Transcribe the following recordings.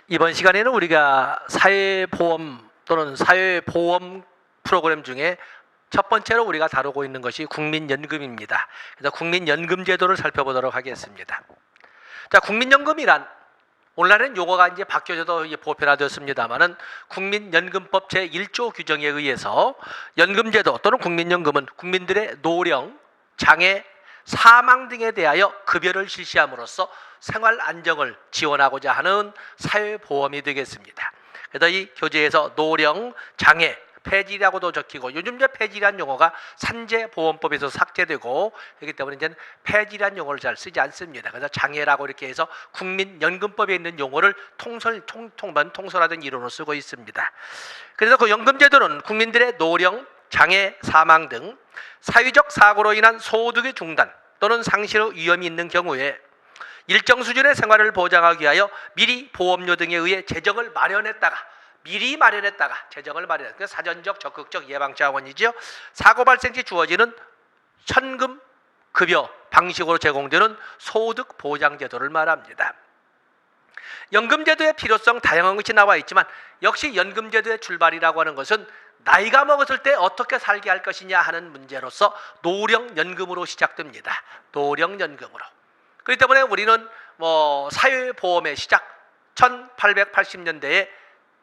이번 시간에는 우리가 사회보험 또는 사회보험 프로그램 중에 첫 번째로 우리가 다루고 있는 것이 국민연금입니다. 그래서 국민연금 제도를 살펴보도록 하겠습니다. 자, 국민연금이란 오늘날은 용어가 이제 바뀌어져도 보편화되었습니다만은 국민연금법 제1조 규정에 의해서 연금제도 또는 국민연금은 국민들의 노령, 장애, 사망 등에 대하여 급여를 실시함으로써 생활 안정을 지원하고자 하는 사회보험이 되겠습니다. 그래서 이 교재에서 노령, 장애, 폐질이라고도 적히고 요즘 이제 폐질이라는 용어가 산재보험법에서 삭제되고 그렇기 때문에 이제 폐질이라는 용어를 잘 쓰지 않습니다. 그래서 장애라고 이렇게 해서 국민연금법에 있는 용어를 통솔하던 이론으로 쓰고 있습니다. 그래서 그 연금제도는 국민들의 노령, 장애, 사망 등 사회적 사고로 인한 소득의 중단 또는 상실의 위험이 있는 경우에 일정 수준의 생활을 보장하기 위하여 미리 보험료 등에 의해 재정을 마련했다가 사전적 적극적 예방 자원이죠. 사고 발생 시 주어지는 천금 급여 방식으로 제공되는 소득 보장 제도를 말합니다. 연금제도의 필요성 다양한 것이 나와 있지만 역시 연금제도의 출발이라고 하는 것은 나이가 먹었을 때 어떻게 살게 할 것이냐 하는 문제로서 노령연금으로 시작됩니다. 노령연금으로. 그렇기 때문에 우리는 사회보험의 시작 1880년대에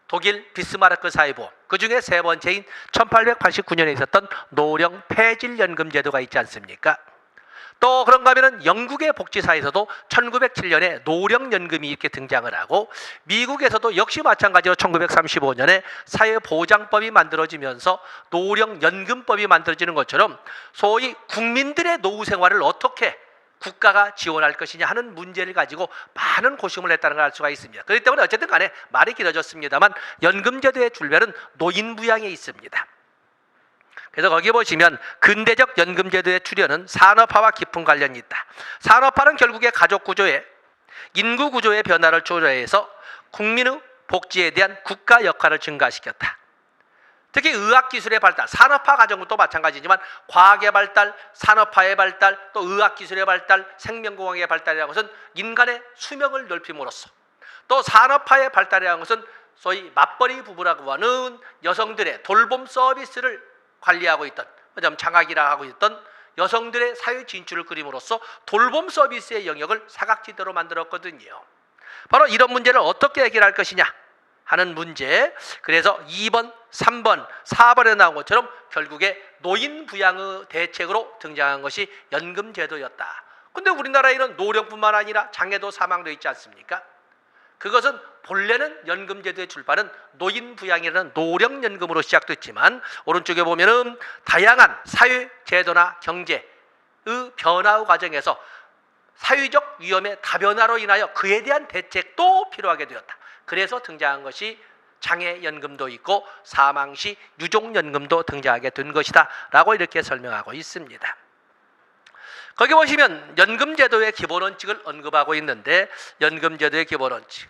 독일 비스마르크 사회보험, 그 중에 세 번째인 1889년에 있었던 노령 폐질연금 제도가 있지 않습니까? 또 그런가 하면은 영국의 복지사에서도 1907년에 노령연금이 이렇게 등장을 하고 미국에서도 역시 마찬가지로 1935년에 사회보장법이 만들어지면서 노령연금법이 만들어지는 것처럼 소위 국민들의 노후 생활을 어떻게 국가가 지원할 것이냐 하는 문제를 가지고 많은 고심을 했다는 걸 알 수가 있습니다. 그렇기 때문에 어쨌든 간에 말이 길어졌습니다만 연금제도의 출발은 노인부양에 있습니다. 그래서 거기 보시면 근대적 연금제도의 출현은 산업화와 깊은 관련이 있다. 산업화는 결국에 가족구조에 인구구조의 변화를 초래해서 국민의 복지에 대한 국가 역할을 증가시켰다. 특히 의학기술의 발달, 산업화 과정도 마찬가지지만 과학의 발달, 산업화의 발달, 또 의학기술의 발달, 생명공학의 발달이라는 것은 인간의 수명을 넓힘으로써 또 산업화의 발달이라는 것은 소위 맞벌이 부부라고 하는 여성들의 돌봄 서비스를 관리하고 있던, 장학이라 하고 있던 여성들의 사회 진출을 그림으로써 돌봄 서비스의 영역을 사각지대로 만들었거든요. 바로 이런 문제를 어떻게 해결할 것이냐 하는 문제. 그래서 2번, 3번, 4번에 나온 것처럼 결국에 노인 부양의 대책으로 등장한 것이 연금제도였다. 근데 우리나라에는 노령뿐만 아니라 장애도 사망도 있지 않습니까? 그것은 본래는 연금제도의 출발은 노인 부양이라는 노령연금으로 시작됐지만 오른쪽에 보면은 다양한 사회 제도나 경제의 변화의 과정에서 사회적 위험의 다변화로 인하여 그에 대한 대책도 필요하게 되었다. 그래서 등장한 것이 장애연금도 있고 사망시 유족연금도 등장하게 된 것이다 라고 이렇게 설명하고 있습니다. 거기 보시면 연금제도의 기본원칙을 언급하고 있는데 연금제도의 기본원칙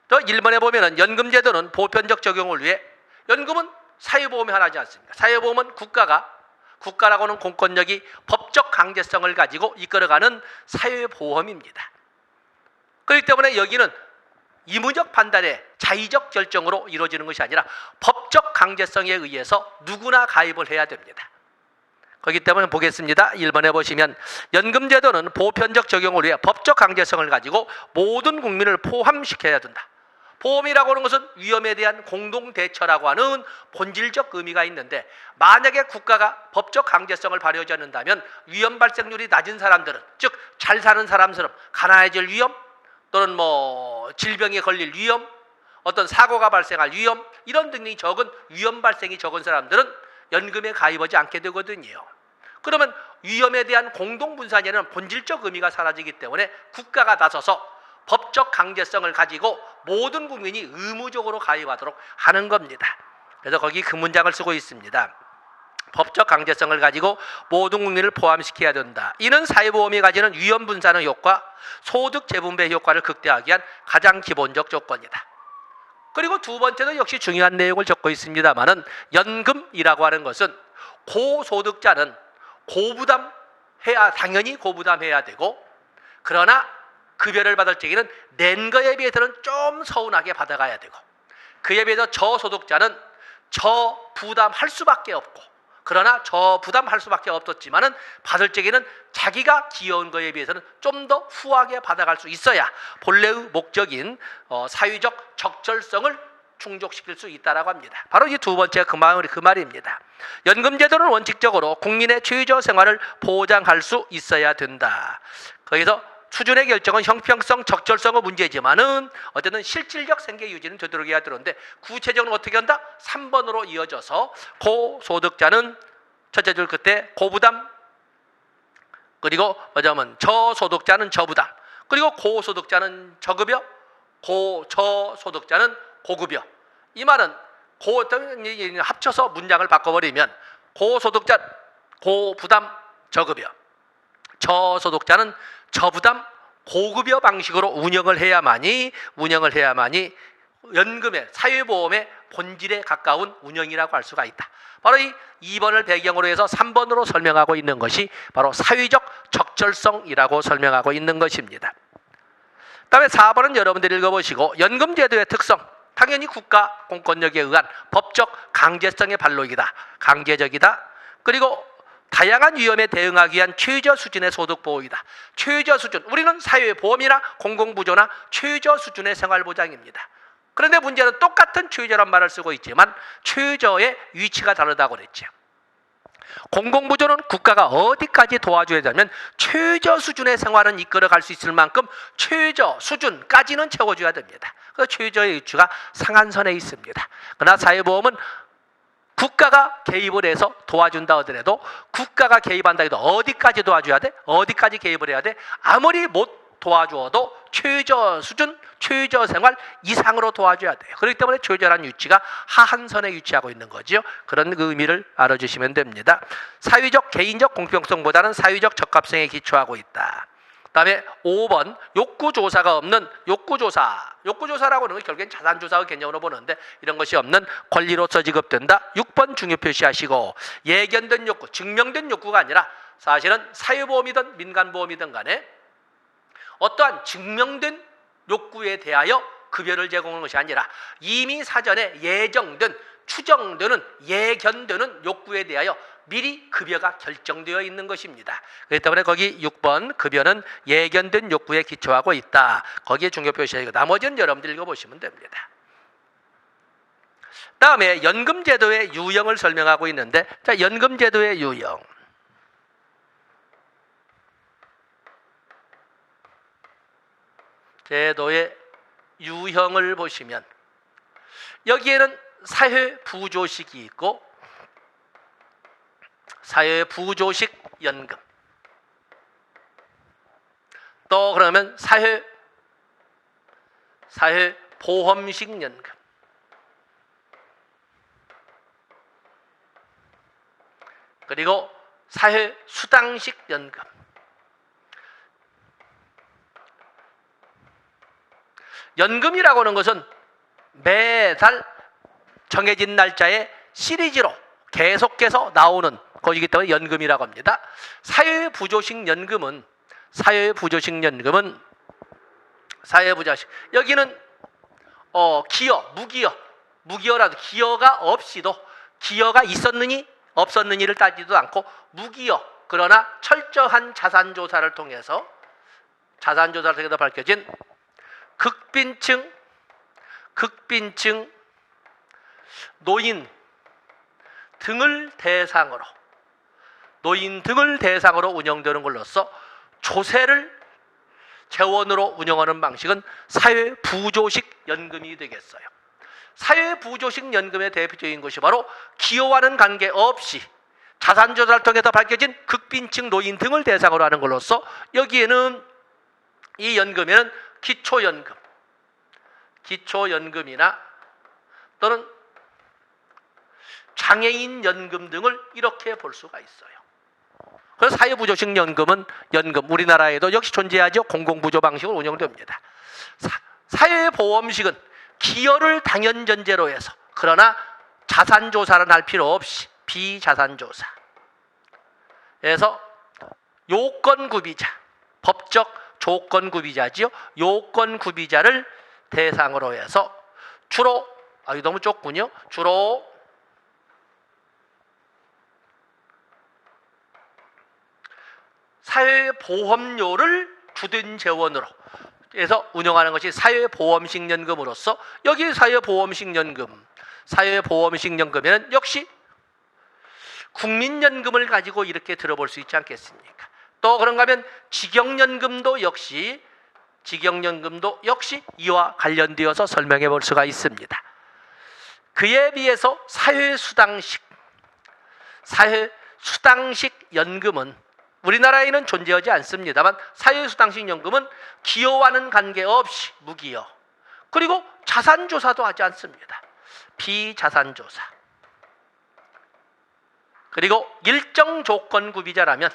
또 1번에 보면은 연금제도는 보편적 적용을 위해 연금은 사회보험이 하나지 않습니까? 사회보험은 국가라고 하는 공권력이 법적 강제성을 가지고 이끌어가는 사회보험입니다. 그렇기 때문에 여기는 의무적 판단의 자의적 결정으로 이루어지는 것이 아니라 법적 강제성에 의해서 누구나 가입을 해야 됩니다. 그렇기 때문에 보겠습니다. 1번에 보시면 연금제도는 보편적 적용을 위해 법적 강제성을 가지고 모든 국민을 포함시켜야 된다. 보험이라고 하는 것은 위험에 대한 공동대처라고 하는 본질적 의미가 있는데 만약에 국가가 법적 강제성을 발휘하지 않는다면 위험 발생률이 낮은 사람들은 즉 잘 사는 사람처럼 가난해질 위험 또는 질병에 걸릴 위험, 어떤 사고가 발생할 위험 이런 등이 적은 위험 발생이 적은 사람들은 연금에 가입하지 않게 되거든요. 그러면 위험에 대한 공동분산에는 본질적 의미가 사라지기 때문에 국가가 나서서 법적 강제성을 가지고 모든 국민이 의무적으로 가입하도록 하는 겁니다. 그래서 거기 그 문장을 쓰고 있습니다. 법적 강제성을 가지고 모든 국민을 포함시켜야 된다. 이는 사회보험이 가지는 위험 분산의 효과, 소득 재분배 효과를 극대화하기 위한 가장 기본적 조건이다. 그리고 두 번째도 역시 중요한 내용을 적고 있습니다만은 연금이라고 하는 것은 고소득자는 당연히 고부담해야 되고 그러나 급여를 받을 적에는 낸 거에 비해서는 좀 서운하게 받아가야 되고, 그에 비해서 저소득자는 저부담할 수밖에 없고, 그러나 저부담할 수밖에 없었지만은 받을 적에는 자기가 기여한 거에 비해서는 좀 더 후하게 받아갈 수 있어야 본래의 목적인 사회적 적절성을 충족시킬 수 있다라고 합니다. 바로 이 두 번째 그 말입니다. 연금제도는 원칙적으로 국민의 최저 생활을 보장할 수 있어야 된다. 거기서 수준의 결정은 형평성, 적절성의 문제지만은 어쨌든 실질적 생계 유지는 되도록해야 되는데, 구체적으로 어떻게 한다? 3번으로 이어져서 고소득자는 첫째 줄 끝에 고부담, 그리고 뭐냐면 저소득자는 저부담, 그리고 고소득자는 저급여, 저소득자는 고급여. 이 말은 합쳐서 문장을 바꿔버리면 고소득자 고부담 저급여, 저소득자는 저부담 고급여 방식으로 운영을 해야만이 연금의 사회보험의 본질에 가까운 운영이라고 할 수가 있다. 바로 이 2번을 배경으로 해서 3번으로 설명하고 있는 것이 바로 사회적 적절성이라고 설명하고 있는 것입니다. 그다음에 4번은 여러분들이 읽어보시고, 연금제도의 특성, 당연히 국가 공권력에 의한 법적 강제성의 발록이다. 강제적이다. 그리고 다양한 위험에 대응하기 위한 최저 수준의 소득 보호이다. 최저 수준, 우리는 사회보험이나 공공부조나 최저 수준의 생활보장입니다. 그런데 문제는 똑같은 최저란 말을 쓰고 있지만 최저의 위치가 다르다고 그랬죠. 공공부조는 국가가 어디까지 도와줘야 되냐면 최저 수준의 생활은 이끌어갈 수 있을 만큼 최저 수준까지는 채워줘야 됩니다. 그래서 최저의 위치가 상한선에 있습니다. 그러나 사회보험은 국가가 개입을 해서 도와준다 하더라도, 국가가 개입한다 해도 어디까지 도와줘야 돼? 어디까지 개입을 해야 돼? 아무리 못 도와주어도 최저 수준, 최저 생활 이상으로 도와줘야 돼요. 그렇기 때문에 최저라는 위치가 하한선에 위치하고 있는 거죠. 그런 그 의미를 알아주시면 됩니다. 사회적 개인적 공평성보다는 사회적 적합성에 기초하고 있다. 그 다음에 5번 욕구조사가 없는 욕구조사라고 하는 건 결국엔 자산조사의 개념으로 보는데, 이런 것이 없는 권리로서 지급된다. 6번 중요 표시하시고, 예견된 욕구, 증명된 욕구가 아니라 사실은 사회보험이든 민간보험이든 간에 어떠한 증명된 욕구에 대하여 급여를 제공하는 것이 아니라 이미 사전에 예정된, 추정되는, 예견되는 욕구에 대하여 미리 급여가 결정되어 있는 것입니다. 그렇기 때문에 거기 6번 급여는 예견된 욕구에 기초하고 있다. 거기에 중요 표시하고, 나머지는 여러분들 읽어보시면 됩니다. 다음에 연금제도의 유형을 설명하고 있는데, 자, 연금제도의 유형. 제도의 유형을 보시면 여기에는 사회부조식이 있고, 사회부조식 연금, 또 그러면 사회보험식 연금, 그리고 사회수당식 연금. 연금이라고 하는 것은 매달 정해진 날짜에 시리즈로 계속해서 나오는 것이기 때문에 연금이라고 합니다. 사회부조식 연금은 여기는 무기여라도 기여가 없이도, 기여가 있었느니 없었느니를 따지도 않고 무기여, 그러나 철저한 자산조사를 통해서 밝혀진 극빈층, 노인 등을 대상으로 운영되는 걸로써 조세를 재원으로 운영하는 방식은 사회부조식 연금이 되겠어요. 사회부조식 연금의 대표적인 것이 바로 기여와는 관계없이 자산조사를 통해서 밝혀진 극빈층, 노인 등을 대상으로 하는 걸로써 여기에는, 이 연금에는 기초연금이나 또는 장애인 연금 등을 이렇게 볼 수가 있어요. 그래서 사회부조식 연금은 우리나라에도 역시 존재하죠. 공공부조 방식으로 운영됩니다. 사회보험식은 기여를 당연 전제로 해서, 그러나 자산조사는 할 필요 없이 비자산조사. 그래서 요건구비자, 법적 조건 구비자지요. 요건 구비자를 대상으로 해서 주로 이거 너무 좁군요. 주로 사회보험료를 주된 재원으로 해서 운영하는 것이 사회보험식 연금으로서 여기 사회보험식 연금에는 역시 국민연금을 가지고 이렇게 들어볼 수 있지 않겠습니까? 또 그런가 하면 직영연금도 역시 이와 관련되어서 설명해 볼 수가 있습니다. 그에 비해서 사회수당식 연금은 우리나라에는 존재하지 않습니다만 사회수당식 연금은 기여와는 관계없이 무기여, 그리고 자산조사도 하지 않습니다. 비자산조사, 그리고 일정 조건 구비자라면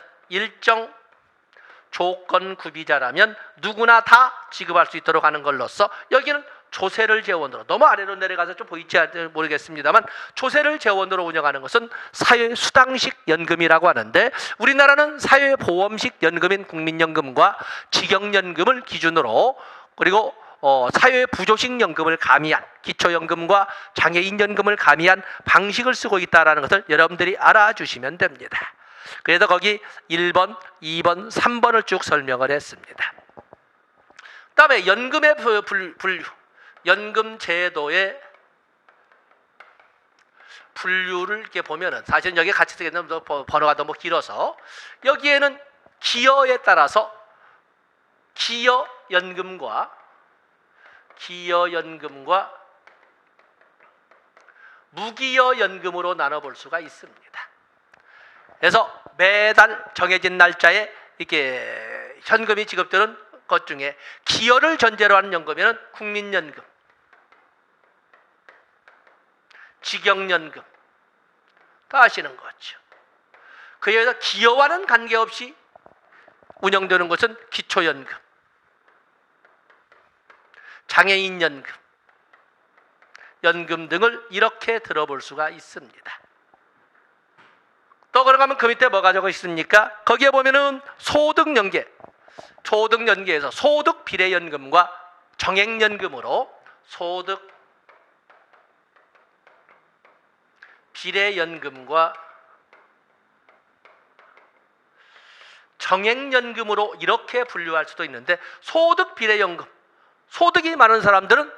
누구나 다 지급할 수 있도록 하는 걸로써 여기는 조세를 재원으로, 너무 아래로 내려가서 좀 보이지 모르겠습니다만 조세를 재원으로 운영하는 것은 사회수당식 연금이라고 하는데, 우리나라는 사회보험식 연금인 국민연금과 직영연금을 기준으로, 그리고 사회부조식 연금을 가미한 기초연금과 장애인연금을 가미한 방식을 쓰고 있다는 것을 여러분들이 알아주시면 됩니다. 그래서 거기 1번, 2번, 3번을 쭉 설명을 했습니다. 그 다음에 연금의 분류, 연금 제도의 분류를 이렇게 보면은, 사실 여기 같이 쓰겠는 번호가 너무 길어서 여기에는 기여에 따라서 기여연금과 무기여연금으로 나눠볼 수가 있습니다. 그래서 매달 정해진 날짜에 이렇게 현금이 지급되는 것 중에 기여를 전제로 하는 연금에는 국민연금, 직영연금 다 아시는 거죠. 그에 의해서 기여와는 관계없이 운영되는 것은 기초연금, 장애인연금, 연금 등을 이렇게 들어볼 수가 있습니다. 또 그런가 하면 그 밑에 뭐가 적어 있습니까? 거기에 보면은 소득연계에서 소득비례연금과 정액연금으로 소득비례연금과 정액연금으로 이렇게 분류할 수도 있는데, 소득비례연금, 소득이 많은 사람들은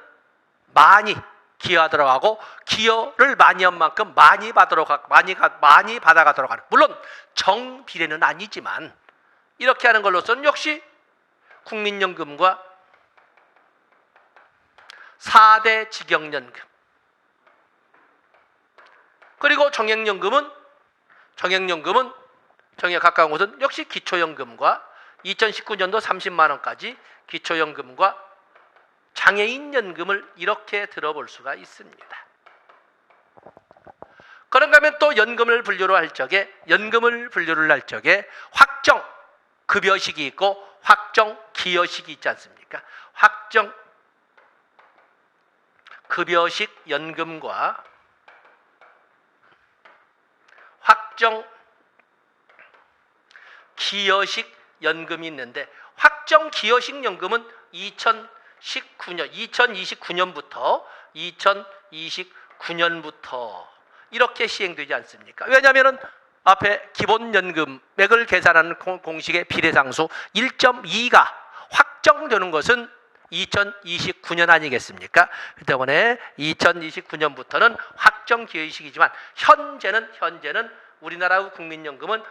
많이 기여하도록 하고, 기여를 많이 한 만큼 많이 받아가도록 하는, 물론 정비례는 아니지만 이렇게 하는 걸로서는 역시 국민연금과 4대 직영연금, 그리고 정액연금에 가까운 곳은 역시 기초연금과 2019년도 30만 원까지 기초연금과 장애인연금을 이렇게 들어볼 수가 있습니다. 그런가 하면 또 연금을 분류를 할 적에 확정 급여식이 있고 확정 기여식이 있지 않습니까? 확정 급여식 연금과 확정 기여식 연금이 있는데, 확정 기여식 연금은 2029년부터 이렇게 시행되지 않습니까? 왜냐하면 앞에 기본연금액을 계산하는 공식의 비례상수 1.2가 확정되는 것은 2029년 아니겠습니까? 그 때문에 2029년부터는 확정 기여식이지만 현재는 우리나라 국민연금은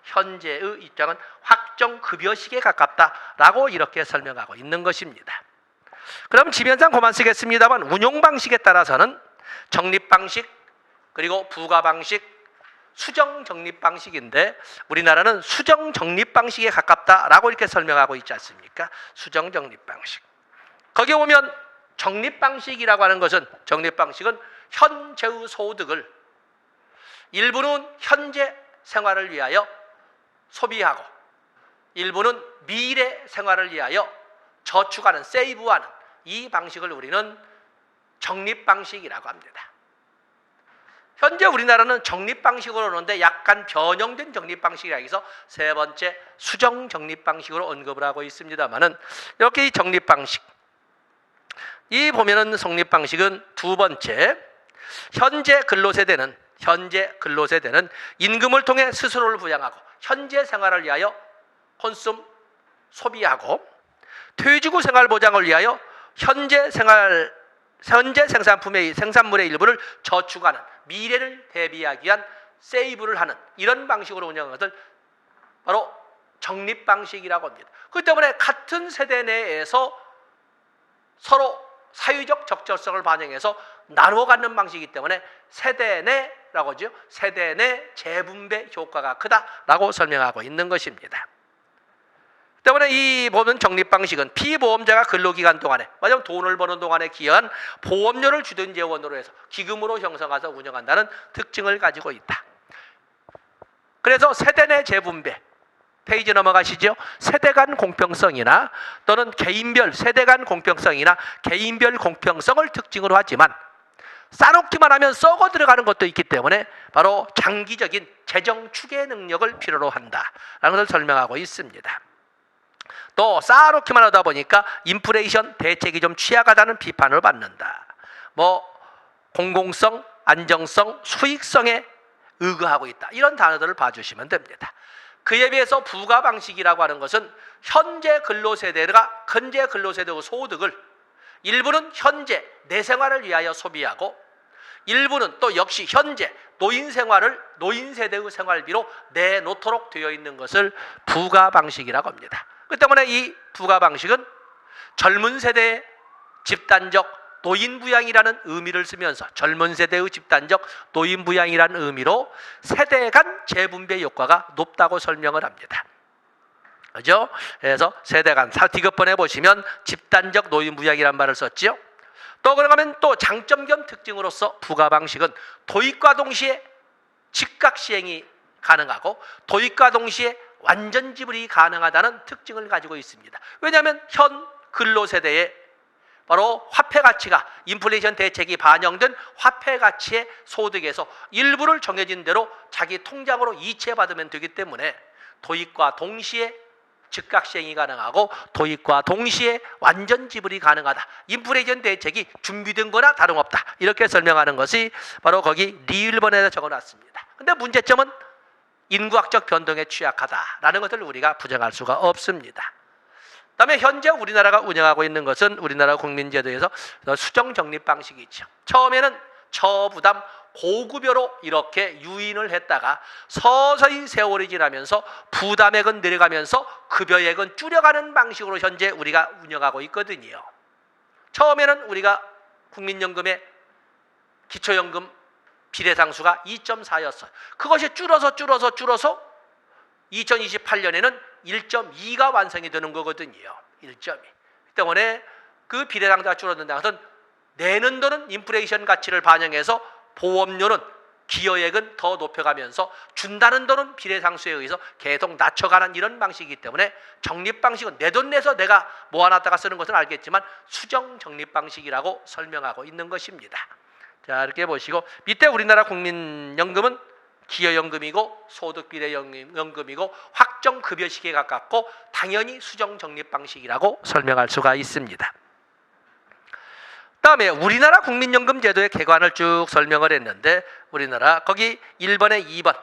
현재의 입장은 확정 급여식에 가깝다라고 이렇게 설명하고 있는 것입니다. 그럼 지면상 그만 쓰겠습니다만, 운용 방식에 따라서는 적립 방식, 그리고 부과 방식, 수정 적립 방식인데, 우리나라는 수정 적립 방식에 가깝다라고 이렇게 설명하고 있지 않습니까? 수정 적립 방식. 거기에 보면 적립 방식이라고 하는 것은, 현재의 소득을 일부는 현재 생활을 위하여 소비하고, 일부는 미래 생활을 위하여 저축하는, 세이브하는 이 방식을 우리는 적립 방식이라고 합니다. 현재 우리나라는 적립 방식으로 오는데 약간 변형된 적립 방식이라 해서 세 번째 수정 적립 방식으로 언급을 하고 있습니다만은 이렇게 이 적립 방식 이 보면은 성립 방식은 두 번째 현재 근로세대는 임금을 통해 스스로를 부양하고 현재 생활을 위하여 콘숨 소비하고 퇴직 후 생활 보장을 위하여 현재 생산물의 일부를 저축하는 미래를 대비하기 위한 세이브를 하는 이런 방식으로 운영하는 것을 바로 적립 방식이라고 합니다. 그렇기 때문에 같은 세대 내에서 서로 사회적 적절성을 반영해서 나누어 갖는 방식이기 때문에 세대 내라고 하죠. 세대 내 재분배 효과가 크다라고 설명하고 있는 것입니다. 때문에 이 보면 적립 방식은 피보험자가 근로기간 동안에 만약 돈을 버는 동안에 기여한 보험료를 주된 재원으로 해서 기금으로 형성해서 운영한다는 특징을 가지고 있다. 그래서 세대 내 재분배 페이지 넘어가시죠. 세대 간 공평성이나 또는 개인별 세대 간 공평성이나 개인별 공평성을 특징으로 하지만 싸놓기만 하면 썩어 들어가는 것도 있기 때문에 바로 장기적인 재정 추계 능력을 필요로 한다라는 것을 설명하고 있습니다. 또 쌓아놓기만 하다 보니까 인플레이션 대책이 좀 취약하다는 비판을 받는다. 공공성, 안정성, 수익성에 의거하고 있다. 이런 단어들을 봐주시면 됩니다. 그에 비해서 부가 방식이라고 하는 것은 현재 근로세대의 소득을 일부는 현재 내 생활을 위하여 소비하고 일부는 또 역시 현재 노인 세대의 생활비로 내놓도록 되어 있는 것을 부가 방식이라고 합니다. 그 때문에 이 부가 방식은 젊은 세대의 집단적 노인 부양이라는 의미를 쓰면서 젊은 세대의 집단적 노인 부양이라는 의미로 세대 간 재분배 효과가 높다고 설명을 합니다. 그죠? 그래서 세대 간 디귿번에 보시면 집단적 노인 부양이라는 말을 썼죠. 또 그러면 또 장점 겸 특징으로서 부가 방식은 도입과 동시에 즉각 시행이 가능하고 도입과 동시에 완전 지불이 가능하다는 특징을 가지고 있습니다. 왜냐하면 현 근로세대의 바로 화폐 가치가 인플레이션 대책이 반영된 화폐 가치의 소득에서 일부를 정해진 대로 자기 통장으로 이체받으면 되기 때문에 도입과 동시에 즉각 시행이 가능하고 도입과 동시에 완전 지불이 가능하다. 인플레이션 대책이 준비된 거나 다름없다. 이렇게 설명하는 것이 바로 거기 리일번에 적어놨습니다. 근데 문제점은 인구학적 변동에 취약하다라는 것을 우리가 부정할 수가 없습니다. 그다음에 현재 우리나라가 운영하고 있는 것은 우리나라 국민제도에서 수정 적립 방식이 있죠. 처음에는 처부담 고급여로 이렇게 유인을 했다가 서서히 세월이 지나면서 부담액은 내려가면서 급여액은 줄여가는 방식으로 현재 우리가 운영하고 있거든요. 처음에는 우리가 국민연금의 기초연금 비례상수가 2.4였어요. 그것이 줄어서 2028년에는 1.2가 완성이 되는 거거든요. 1.2. 때문에 그 비례상수가 줄어든다는 것은 내는 돈은 인플레이션 가치를 반영해서 보험료는 기여액은 더 높여가면서 준다는 돈은 비례상수에 의해서 계속 낮춰가는 이런 방식이기 때문에 적립 방식은 내 돈 내서 내가 모아놨다가 쓰는 것은 알겠지만 수정 적립 방식이라고 설명하고 있는 것입니다. 자, 이렇게 보시고 밑에 우리나라 국민연금은 기여연금이고 소득비례연금이고 확정급여식에 가깝고 당연히 수정적립 방식이라고 설명할 수가 있습니다. 다음에 우리나라 국민연금 제도의 개관을 쭉 설명을 했는데 우리나라 거기 1번에 2번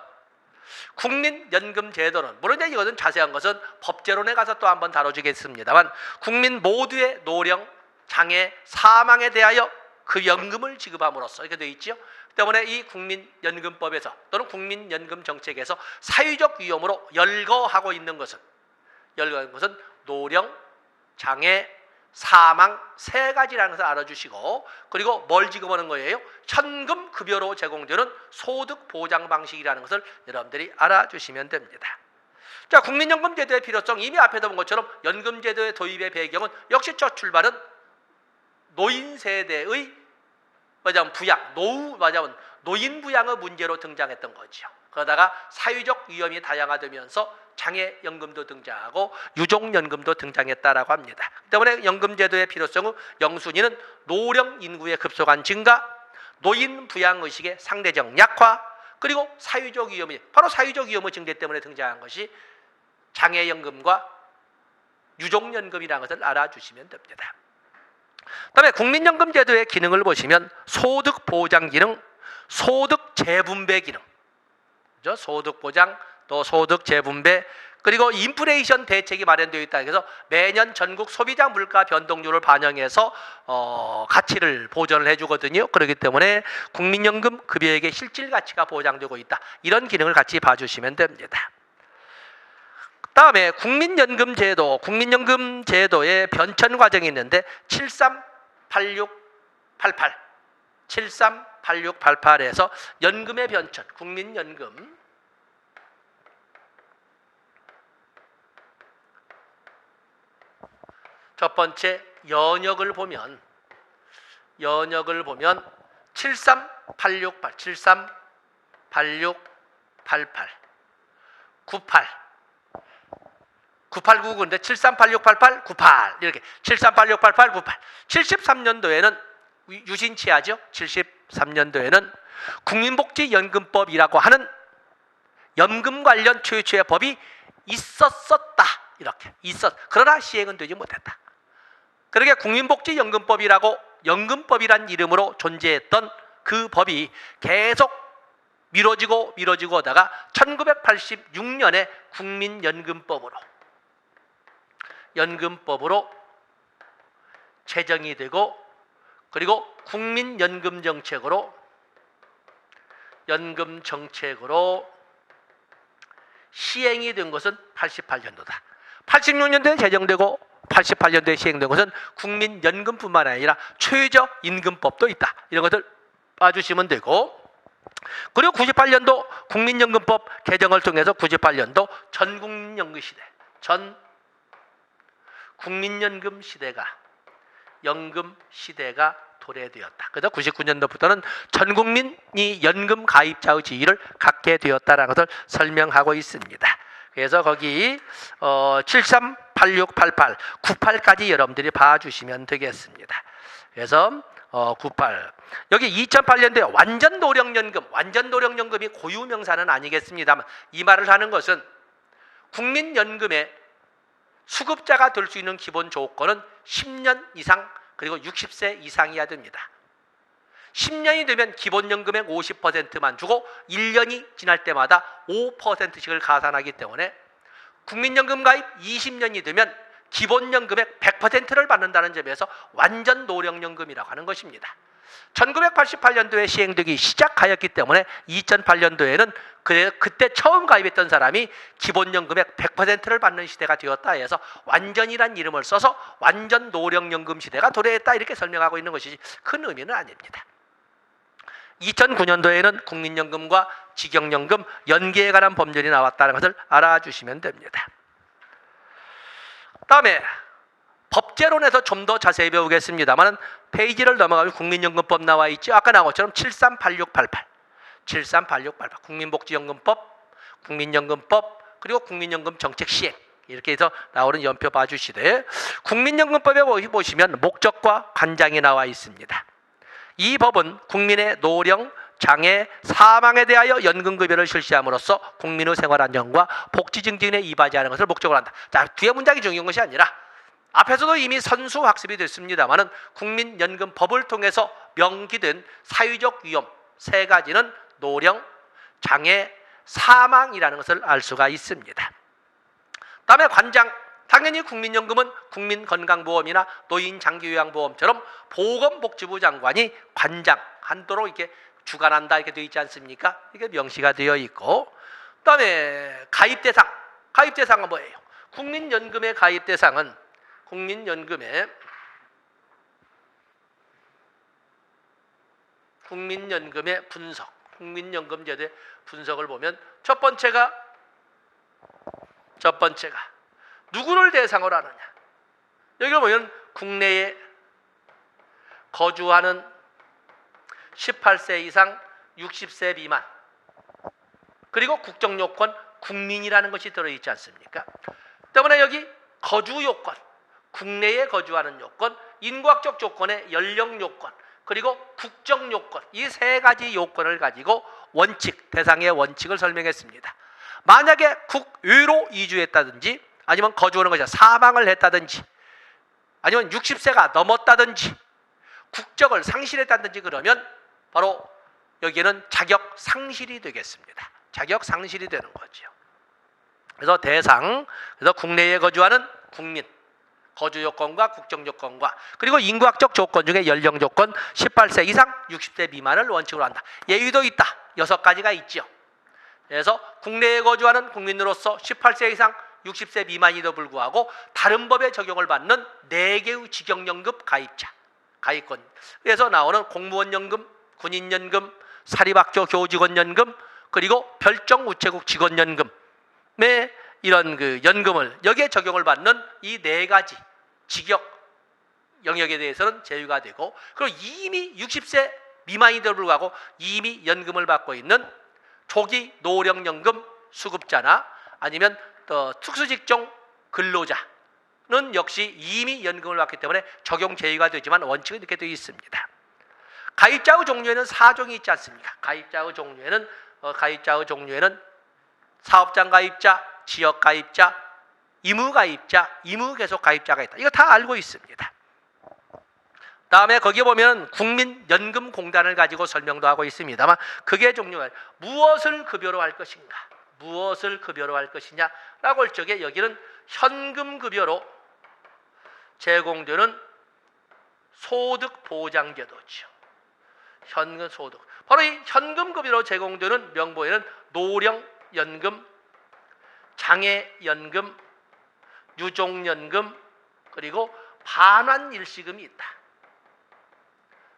국민연금 제도는 물론 이것은 자세한 것은 법제론에 가서 또 한번 다뤄주겠습니다만 국민 모두의 노령, 장애, 사망에 대하여 그 연금을 지급함으로써 이렇게 되어 있죠. 때문에 이 국민연금법에서 또는 국민연금 정책에서 사회적 위험으로 열거하고 있는 것은 노령, 장애, 사망 세 가지라는 것을 알아주시고 그리고 뭘 지급하는 거예요? 현금 급여로 제공되는 소득 보장 방식이라는 것을 여러분들이 알아주시면 됩니다. 자, 국민연금 제도의 필요성 이미 앞에서 본 것처럼 연금 제도의 도입의 배경은 역시 첫 출발은 노인 세대의 노인 부양의 문제로 등장했던 거죠. 그러다가 사회적 위험이 다양화되면서 장애연금도 등장하고 유족연금도 등장했다라고 합니다. 때문에 연금제도의 필요성은 영순위는 노령 인구의 급속한 증가, 노인 부양의식의 상대적 약화, 그리고 사유적 위험이, 바로 사유적 위험의 증대 때문에 등장한 것이 장애연금과 유족연금이라는 것을 알아주시면 됩니다. 그다음에 국민연금 제도의 기능을 보시면 소득 보장 기능, 소득 재분배 기능, 그죠? 소득 보장, 또 소득 재분배, 그리고 인플레이션 대책이 마련되어 있다. 그래서 매년 전국 소비자 물가 변동률을 반영해서 가치를 보전을 해주거든요. 그렇기 때문에 국민연금 급여액의 실질 가치가 보장되고 있다. 이런 기능을 같이 봐주시면 됩니다. 다음에 국민연금 제도의 변천 과정이 있는데 738688, 738688에서 연금의 변천, 국민연금 첫 번째 연역을 보면 73868, 738688, 98, 9899인데 738688, 98 이렇게 738688, 98. 73년도에는 유신치하죠. 73년도에는 국민복지연금법이라고 하는 연금 관련 최초의 법이 있었었다. 이렇게 그러나 시행은 되지 못했다. 그러게 국민복지연금법이라고 연금법이란 이름으로 존재했던 그 법이 계속 미뤄지고 오다가 1986년에 연금법으로 제정이 되고, 그리고 국민연금 정책으로 시행이 된 것은 88년도다. 86년도에 제정되고 88년도에 시행된 것은 국민연금뿐만 아니라 최저임금법도 있다. 이런 것들 봐주시면 되고, 그리고 98년도 국민연금법 개정을 통해서 98년도 전국민연금 시대, 국민연금 시대가 연금 시대가 도래되었다. 그래서 99년도부터는 전 국민이 연금 가입자의 지위를 갖게 되었다는 것을 설명하고 있습니다. 그래서 거기 738688, 98까지 여러분들이 봐주시면 되겠습니다. 그래서 98 여기 2008년도에 완전노령연금이 고유명사는 아니겠습니다만, 이 말을 하는 것은 국민연금의 수급자가 될 수 있는 기본 조건은 10년 이상, 그리고 60세 이상이어야 됩니다. 10년이 되면 기본연금액 50%만 주고 1년이 지날 때마다 5%씩을 가산하기 때문에 국민연금 가입 20년이 되면 기본연금액 100%를 받는다는 점에서 완전 노령연금이라고 하는 것입니다. 1988년도에 시행되기 시작하였기 때문에 2008년도에는 그때 처음 가입했던 사람이 기본연금액 100%를 받는 시대가 되었다 해서 완전이란 이름을 써서 완전 노령연금 시대가 도래했다, 이렇게 설명하고 있는 것이지 큰 의미는 아닙니다. 2009년도에는 국민연금과 직영연금 연계에 관한 법률이 나왔다는 것을 알아주시면 됩니다. 다음에 법제론에서 좀 더 자세히 배우겠습니다만, 페이지를 넘어가면 국민연금법 나와 있죠. 아까 나온 것처럼 738688, 국민복지연금법, 국민연금법, 그리고 국민연금 정책 시행, 이렇게 해서 나오는 연표 봐주시되, 국민연금법에 보시면 목적과 관장이 나와 있습니다. 이 법은 국민의 노령, 장애, 사망에 대하여 연금급여를 실시함으로써 국민의 생활 안정과 복지 증진에 이바지하는 것을 목적으로 한다. 자, 뒤에 문장이 중요한 것이 아니라 앞에서도 이미 선수 학습이 됐습니다만은 국민연금법을 통해서 명기된 사유적 위험 세 가지는 노령, 장애, 사망이라는 것을 알 수가 있습니다. 다음에 관장, 당연히 국민연금은 국민건강보험이나 노인장기요양보험처럼 보건복지부 장관이 관장한도로 이렇게 주관한다, 이렇게 되어 있지 않습니까? 이게 명시가 되어 있고, 그다음에 가입대상은 뭐예요? 국민연금의 가입대상은 국민연금의 분석, 국민연금제도의 분석을 보면 첫 번째가 누구를 대상으로 하느냐. 여기를 보면 국내에 거주하는 18세 이상 60세 미만, 그리고 국적요건 국민이라는 것이 들어있지 않습니까? 때문에 여기 거주 요건, 국내에 거주하는 요건, 인구학적 조건의 연령 요건, 그리고 국적 요건, 이 세 가지 요건을 가지고 원칙, 대상의 원칙을 설명했습니다. 만약에 국외로 이주했다든지 아니면 거주하는 것이 사망을 했다든지 아니면 60세가 넘었다든지 국적을 상실했다든지 그러면 바로 여기에는 자격 상실이 되겠습니다. 자격 상실이 되는 거죠. 그래서 대상, 그래서 국내에 거주하는 국민, 거주 요건과 국적 요건과 그리고 인구학적 조건 중에 연령 조건 18세 이상 60세 미만을 원칙으로 한다. 예외도 있다. 6가지가 있죠. 그래서 국내에 거주하는 국민으로서 18세 이상 60세 미만이도 불구하고 다른 법에 적용을 받는 4개의 직영연금 가입자, 가입권. 그래서 나오는 공무원연금, 군인연금, 사립학교 교직원연금, 그리고 별정우체국 직원연금의 이런 그 연금을 여기에 적용을 받는 이 4가지 직역 영역에 대해서는 제외가 되고, 그리고 이미 60세 미만이도 불구하고 이미 연금을 받고 있는 조기 노령연금 수급자나 아니면 특수직종 근로자는 역시 이미 연금을 받기 때문에 적용 제외가 되지만 원칙은 이렇게 되어 있습니다. 가입자의 종류에는 4종이 있지 않습니까? 가입자의 종류에는 사업장 가입자, 지역 가입자, 의무 가입자, 의무 계속 가입자가 있다. 이거 다 알고 있습니다. 다음에 거기에 보면 국민연금공단을 가지고 설명도 하고 있습니다만 그게 종류가 무엇을 급여로 할 것인가, 무엇을 급여로 할 것이냐라고 할 적에 여기는 현금급여로 제공되는 소득보장제도죠. 현금소득. 바로 이 현금급여로 제공되는 명부에는 노령연금, 장애연금, 유종연금, 그리고 반환일시금이 있다.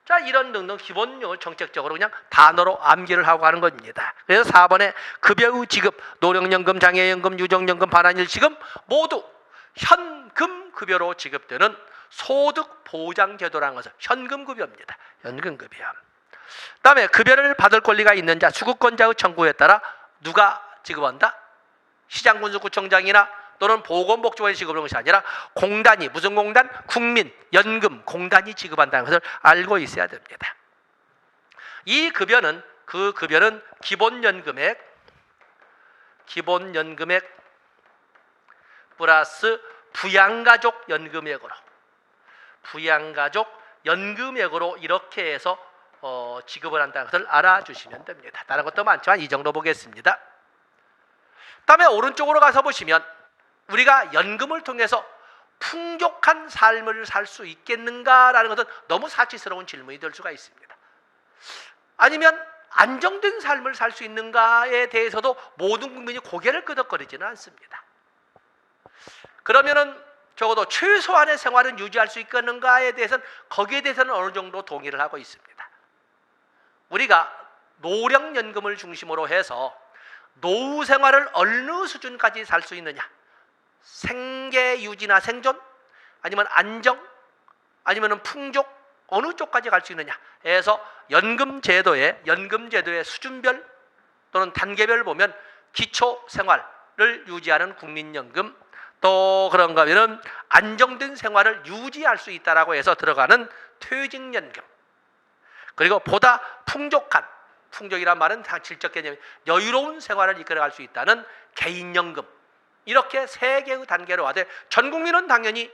자, 이런 등등 기본용을 정책적으로 그냥 단어로 암기를 하고 가는 겁니다. 그래서 4번에 급여의 지급, 노령연금, 장애연금, 유종연금, 반환일시금 모두 현금급여로 지급되는 소득보장제도라는 것은 현금급여입니다. 현금급여. 다음에 급여를 받을 권리가 있는 자, 수급권자의 청구에 따라 누가 지급한다? 시장군수구청장이나 또는 보건복지관이 지급하는 것이 아니라 공단이, 무슨 공단? 국민연금 공단이 지급한다는 것을 알고 있어야 됩니다. 이 급여는, 그 급여는 기본연금액 플러스 부양가족 연금액으로 이렇게 해서 지급을 한다는 것을 알아주시면 됩니다. 다른 것도 많지만 이 정도 보겠습니다. 다음에 오른쪽으로 가서 보시면 우리가 연금을 통해서 풍족한 삶을 살 수 있겠는가라는 것은 너무 사치스러운 질문이 될 수가 있습니다. 아니면 안정된 삶을 살 수 있는가에 대해서도 모든 국민이 고개를 끄덕거리지는 않습니다. 그러면은 적어도 최소한의 생활은 유지할 수 있겠는가에 대해서는 거기에 대해서는 어느 정도 동의를 하고 있습니다. 우리가 노령연금을 중심으로 해서 노후 생활을 어느 수준까지 살 수 있느냐, 생계 유지나 생존, 아니면 안정, 아니면 풍족, 어느 쪽까지 갈 수 있느냐 해서 연금제도의 수준별 또는 단계별 보면 기초생활을 유지하는 국민연금, 또 그런가 하면 안정된 생활을 유지할 수 있다라고 해서 들어가는 퇴직연금, 그리고 보다 풍족이란 말은 질적 개념이 여유로운 생활을 이끌어갈 수 있다는 개인연금, 이렇게 3개의 단계로 하되 전 국민은 당연히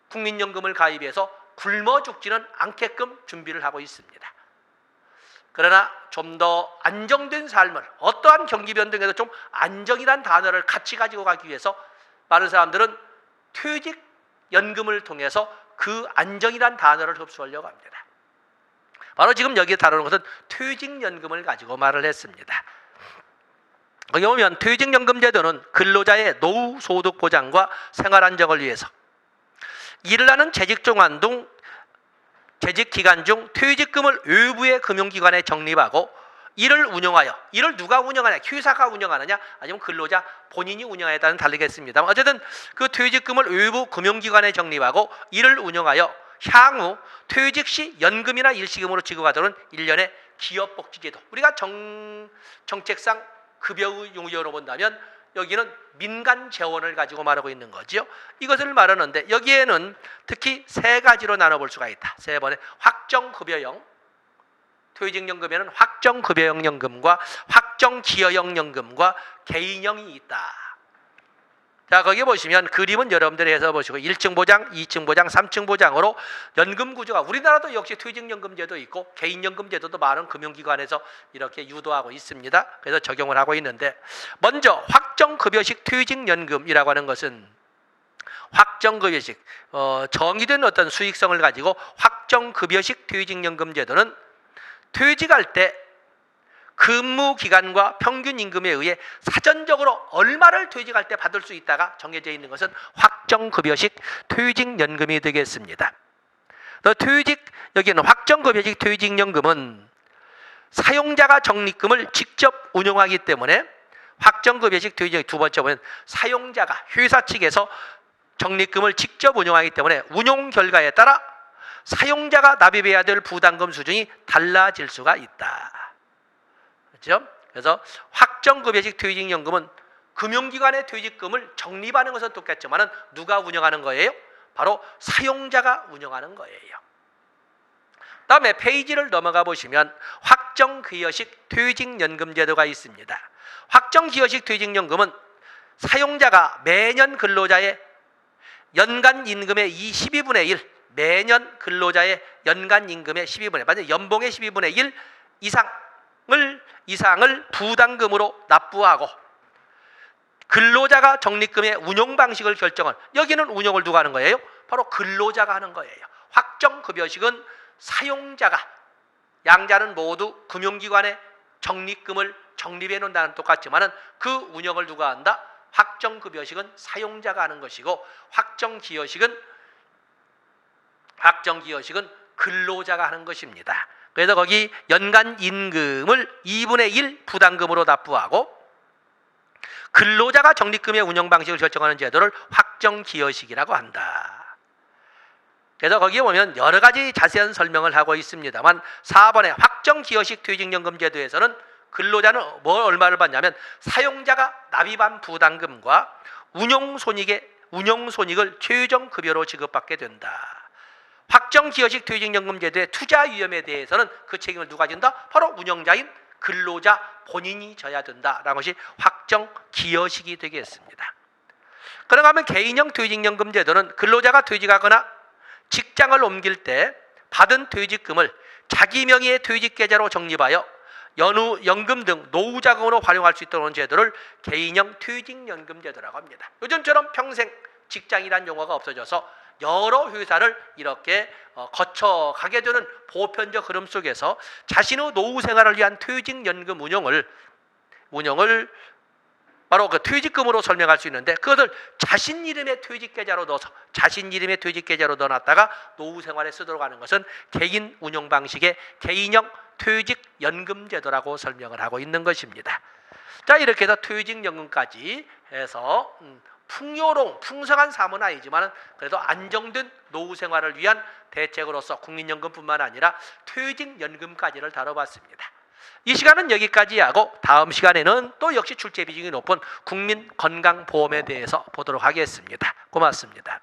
국민연금을 가입해서 굶어 죽지는 않게끔 준비를 하고 있습니다. 그러나 좀 더 안정된 삶을, 어떠한 경기 변동에도 좀 안정이란 단어를 같이 가지고 가기 위해서 많은 사람들은 퇴직연금을 통해서 그 안정이란 단어를 흡수하려고 합니다. 바로 지금 여기에 다루는 것은 퇴직연금을 가지고 말을 했습니다. 거기 보면 퇴직연금 제도는 근로자의 노후 소득 보장과 생활 안정을 위해서 일을 하는 재직기간 중 퇴직금을 외부의 금융기관에 적립하고 이를 운영하여, 이를 누가 운영하냐, 회사가 운영하느냐 아니면 근로자 본인이 운영하냐에 따라 다르겠습니다만 어쨌든 그 퇴직금을 외부 금융기관에 적립하고 이를 운영하여 향후 퇴직 시 연금이나 일시금으로 지급하도록 1년의 기업복지제도, 우리가 정책상 급여의 용어로 본다면 여기는 민간 재원을 가지고 말하고 있는 거죠. 이것을 말하는데 여기에는 특히 세 가지로 나눠볼 수가 있다. 세 번에 확정급여형, 퇴직연금에는 확정급여형 연금과 확정기여형 연금과 개인형이 있다. 자, 거기 보시면 그림은 여러분들이 해서 보시고 1층 보장, 2층 보장, 3층 보장으로 연금 구조가 우리나라도 역시 퇴직연금제도 있고 개인연금제도도 많은 금융기관에서 이렇게 유도하고 있습니다. 그래서 적용을 하고 있는데 먼저 확정급여식 퇴직연금이라고 하는 것은 확정급여식 정의된 어떤 수익성을 가지고 확정급여식 퇴직연금제도는 퇴직할 때 근무 기간과 평균 임금에 의해 사전적으로 얼마를 퇴직할 때 받을 수 있다가 정해져 있는 것은 확정급여식 퇴직연금이 되겠습니다. 여기는 확정급여식 퇴직연금은 사용자가 적립금을 직접 운용하기 때문에 확정급여식 퇴직연금 두 번째 보면 사용자가 회사 측에서 적립금을 직접 운용하기 때문에 운용 결과에 따라 사용자가 납입해야 될 부담금 수준이 달라질 수가 있다. 그렇죠? 그래서 확정급여식 퇴직연금은 금융기관의 퇴직금을 적립하는 것은 똑같지만 누가 운영하는 거예요? 바로 사용자가 운영하는 거예요. 다음에 페이지를 넘어가 보시면 확정기여식 퇴직연금제도가 있습니다. 확정기여식 퇴직연금은 사용자가 매년 근로자의 연간 임금의 12분의 1, 매년 근로자의 연간 임금의 12분의 1, 만약 연봉의 12분의 1 이상을 부담금으로 납부하고 근로자가 적립금의 운용 방식을 결정을 여기는 운용을 누가 하는 거예요? 바로 근로자가 하는 거예요. 확정급여식은 사용자가 양자는 모두 금융기관에 적립금을 적립해 놓는다는 똑같지만은 그 운영을 누가 한다? 확정급여식은 사용자가 하는 것이고 확정기여식은 근로자가 하는 것입니다. 그래서 거기 연간 임금을 2분의 1 부담금으로 납부하고 근로자가 적립금의 운영 방식을 결정하는 제도를 확정기여식이라고 한다. 그래서 거기에 보면 여러 가지 자세한 설명을 하고 있습니다만 4번의 확정기여식 퇴직연금 제도에서는 근로자는 얼마를 받냐면 사용자가 납입한 부담금과 운용손익을 최종급여로 지급받게 된다. 확정기여식 퇴직연금 제도의 투자 위험에 대해서는 그 책임을 누가 진다? 바로 운영자인 근로자 본인이 져야 된다라는 것이 확정기여식이 되겠습니다. 그런가 하면 개인형 퇴직연금 제도는 근로자가 퇴직하거나 직장을 옮길 때 받은 퇴직금을 자기 명의의 퇴직계좌로 적립하여 연후, 연금 등 노후자금으로 활용할 수 있도록 하는 제도를 개인형 퇴직연금 제도라고 합니다. 요즘처럼 평생 직장이란 용어가 없어져서 여러 회사를 이렇게 거쳐가게 되는 보편적 흐름 속에서 자신의 노후 생활을 위한 퇴직연금 운용을 바로 그 퇴직금으로 설명할 수 있는데 그것을 자신 이름의 퇴직계좌로 넣어놨다가 노후 생활에 쓰도록 하는 것은 개인 운용 방식의 개인형 퇴직연금제도라고 설명을 하고 있는 것입니다. 자, 이렇게 해서 퇴직연금까지 해서 풍성한 사무는 아니지만 그래도 안정된 노후 생활을 위한 대책으로서 국민연금뿐만 아니라 퇴직연금까지를 다뤄봤습니다. 이 시간은 여기까지 하고 다음 시간에는 또 역시 출제 비중이 높은 국민건강보험에 대해서 보도록 하겠습니다. 고맙습니다.